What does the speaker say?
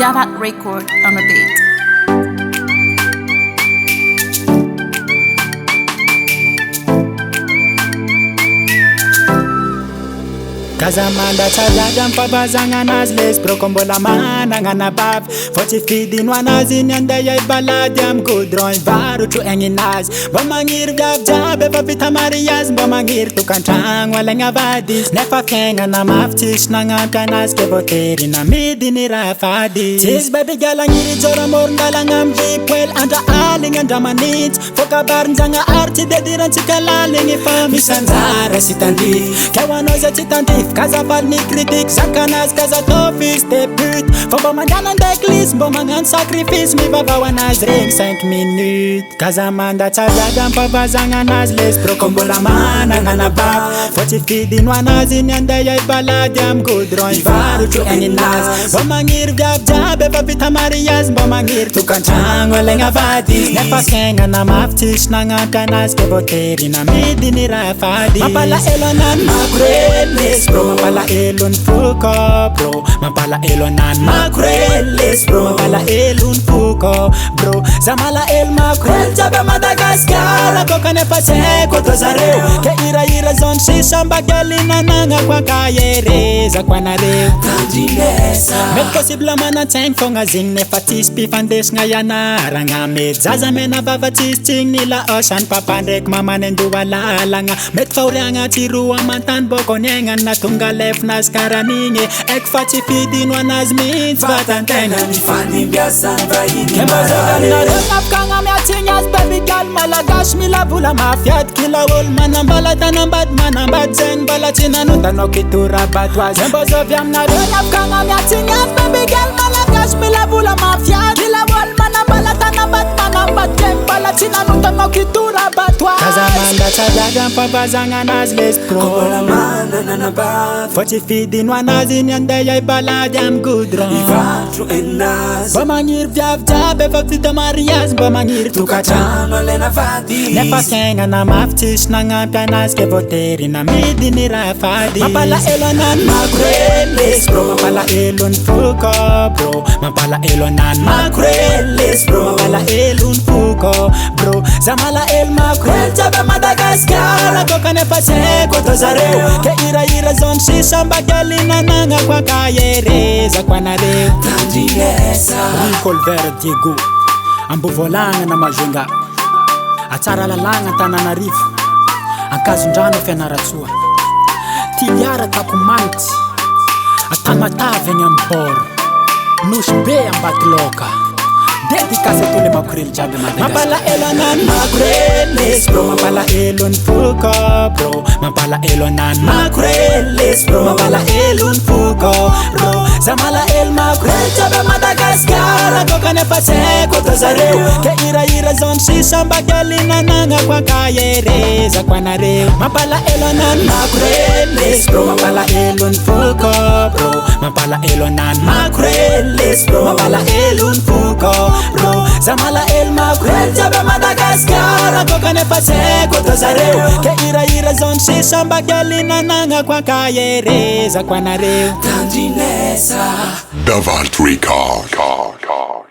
Davat record on the beat. Kazamanda chalaga mpabazanga nazles prokombola mana ngana bab Foti fidi nwanazi nyanda ya ibaladi am kudron varu tu enginaz Bomangir gab jabe babita mariaz Bomangir tu kantang walenga vadis Nefa kenga na maftish na ngamkanas keboteri na midi ni rafadis Tis baby galangiri jora morngala ngam jipwel Anda aling anda manit Foka barnzanga arti dediran chikalaling Ifa misanzara sitandi Kewanoza chitandi Kaza ni critique, sakanas kaza tofis te pute Fomba mandana ndeklis, mbo mangan sacrifice Mi bagawa nas ring 5 minutes Kaza manda chajaga mpabazanga nazles Prokombola mana ngana bab Foti fidi nwanazi nyanda ya ibaladi am kudron Varu tu enginas Bomangir gab jabe babita mariaz Bomangir tu kanchango lenga vadis Nefa kenga na maftish na ngamkanas keboteri na midi ni rafadis Mapala elonan makreles bro Mapala elon fuko bro Mapala elonan makreles bro Mapala elon fuko bro Zamala el makrel jabe Madagascar Koka nefa seko tozareo Ke ira zon shishamba gelina nanga kwa kayereza kwa nareo Tandinesa Met possible mana tank fonga zing nefa tispi fandesh ngayana Ranga met zaza mena bava tisting nila ocean papandrek mama nenduwa lalanga Met faurianga tirua mantan boko nyengan na tunga lef nas karaninge Ek fati fidi nwanaz means vatantenga ni fani biasan vahini Kemba zogali na rengap kanga miatinyas baby girl malagash milavula mafiat Kila wol manambala tanambad manambad zeng bala chinanuta no kitura batwaz Kemba zovyam na rengap kanga miatinyas baby girl malagash milavula mafiat Kila wol manambala tanambad manambad zeng bala chinanuta no kitura batwaz Kazamanda chajaga mpabazanga nazles pro Kombola mana nana bab Foti fidi nwanazi nyanda ya ibaladi am kudron Varu enas Bomangir vyav jabe babita mariaz Bomangir tu Tukachano lena vadis Nefa kenga na maftish na ngamkanas keboteri na midi ni rafadis Mapala elonan makreles bro Mapala elon fuko bro Mapala elonan makreles bro Mapala elon fuko bro Zamala el makrel jabe Madagascar Koka nefa seko tozareo Ke ira zon shishamba gelina nanga kwa kayereza kwa nareo Tandinesa Ricol Verde Diego Ambovolanga na majenga Atsara lalanga Tananarivo Ankazondrano Fianarantsoa Tiliara Takomanity Atamatavy amboro Nosy be Ambatoloka Dédicace à tous les makrel jiaby Madagascar Mapala elonan makreles bro Mapala elon fuko bro Mapala elonan makreles bro Mapala elon fuko bro Zamala el makrel jabe Madagascar Koka nefa seko tozareo Ke ira zon shishamba gelina nanga kwa kayereza kwa nareo Mapala elonan makreles bro Mapala elon fuko bro Mapala elonan makreles bro Mapala elon fuko bro Zamala el makrel jabe Madagascar Koka nefa seko tozareo Ke ira zon shishamba gelina nanga kwa kayereza kwa nareo Tandinesa Davat record.